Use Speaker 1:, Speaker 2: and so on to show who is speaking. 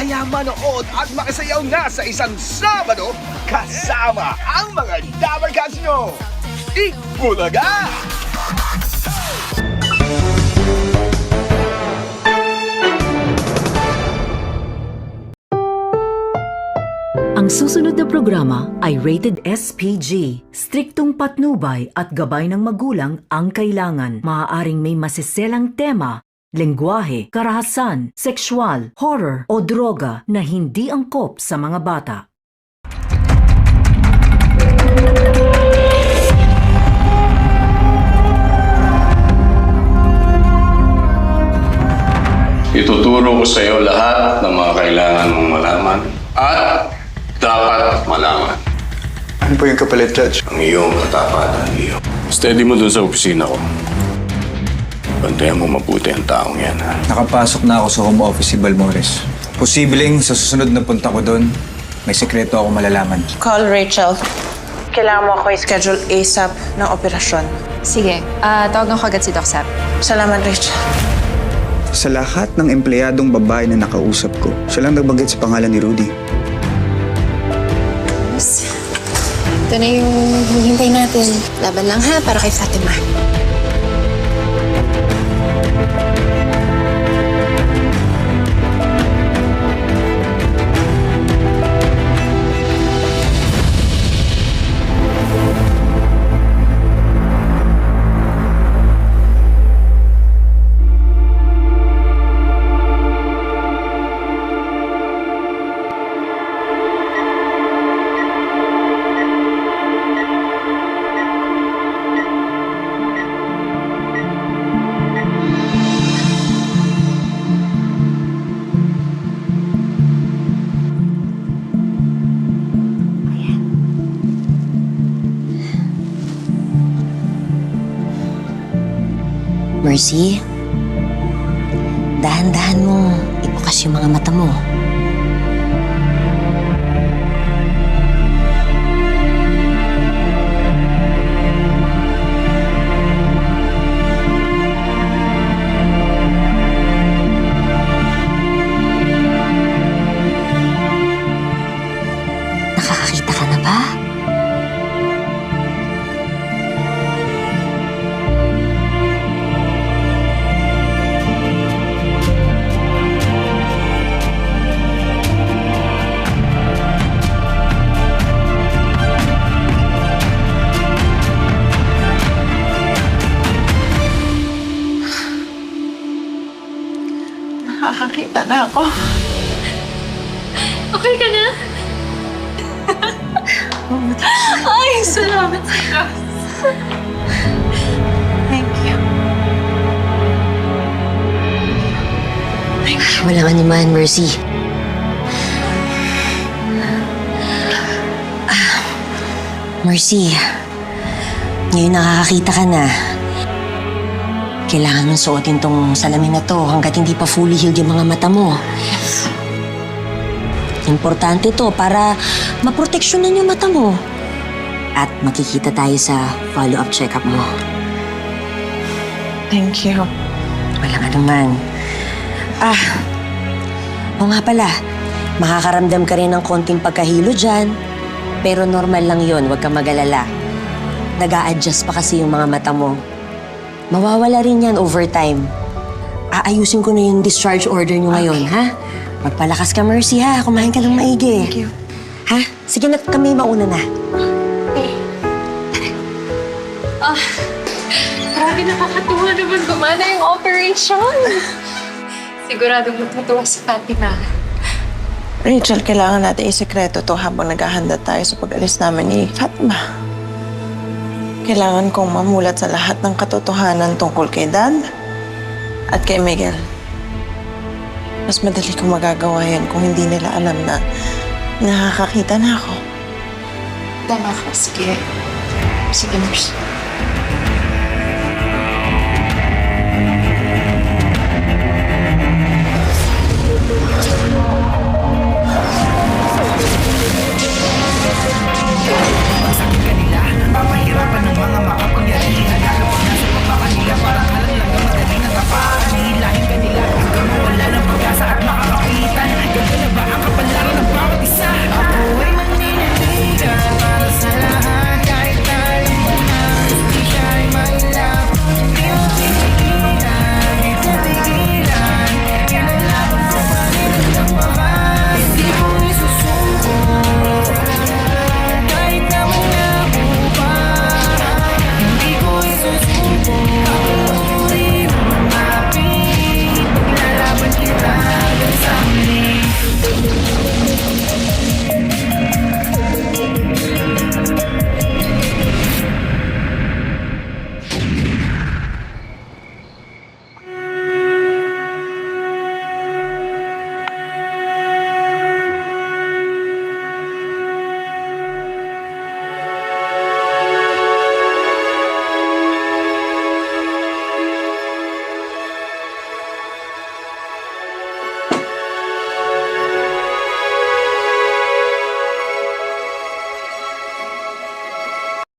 Speaker 1: Kaya manood at makisayaw na sa isang Sabado kasama ang mga Dabarkats nyo. Ikulaga!
Speaker 2: Ang susunod na programa ay rated SPG. Striktong patnubay at gabay ng magulang ang kailangan. Maaaring may masiselang tema, lengguwahe, karahasan, sexual, horror o droga na hindi angkop sa mga bata.
Speaker 3: Ituturo ko sa iyo lahat ng mga kailangan mong malaman at dapat malaman.
Speaker 4: Ano po yung kapalit, Judge?
Speaker 3: Ang iyong katapatan, Leo. Steady mo dun sa opisina ko. Bantayan mo mabuti ang taong yan, ha?
Speaker 4: Nakapasok na ako sa home office si Balmores. Posibleng sa susunod na punta ko doon, may sekreto ako malalaman.
Speaker 5: Call Rachel. Kailangan mo ako i-schedule ASAP ng operasyon.
Speaker 6: Sige, tawagan ko agad si Doc Sap.
Speaker 5: Salamat, Rachel.
Speaker 4: Sa lahat ng empleyadong babae na nakausap ko, siya lang nagbanggit sa pangalan ni Rudy.
Speaker 6: Ito na yung hihintay natin. Laban lang ha, para kay Fatima.
Speaker 7: Mercy, dahan-dahan mo ibukas yung mga mata mo. Nakakakita ka na ba?
Speaker 5: Nakakakita na ako.
Speaker 6: Okay ka na? Ay, salamat sa Diyos.
Speaker 5: Thank you.
Speaker 7: Walang anuman, Mercy. Mercy, ngayon nakakakita ka na. Kailangan mong suotin tong salamin na to hanggat hindi pa fully healed yung mga mata mo. Importante to para maproteksyonan yung mata mo. At makikita tayo sa follow-up check-up mo.
Speaker 5: Thank you.
Speaker 7: Walang anuman. O nga pala, makakaramdam ka rin ng konting pagkahilo dyan. Pero normal lang yon, huwag kang mag-alala. Nag-a-adjust pa kasi yung mga mata mo. Mawawala rin yan over time. Aayusin ko na yung discharge order nyo ngayon, ha? Magpalakas ka, Mercy, ha? Kumain ka ng maigi.
Speaker 5: Thank you.
Speaker 7: Ha? Sige na, kami mauna na.
Speaker 6: Grabe, nakakatuwa naman gumana yung operation. Siguradong matutuwa si Fatima.
Speaker 5: Rachel, kailangan natin isekreto to habang naghahanda tayo sa pag-alis namin ni Fatima. Kailangan kong mamulat sa lahat ng katotohanan tungkol kay Dad at kay Miguel. Mas madali kong magagawa yan kung hindi nila alam na nakakakita na ako.
Speaker 6: Tama ka. Sige. Sige, Mercy.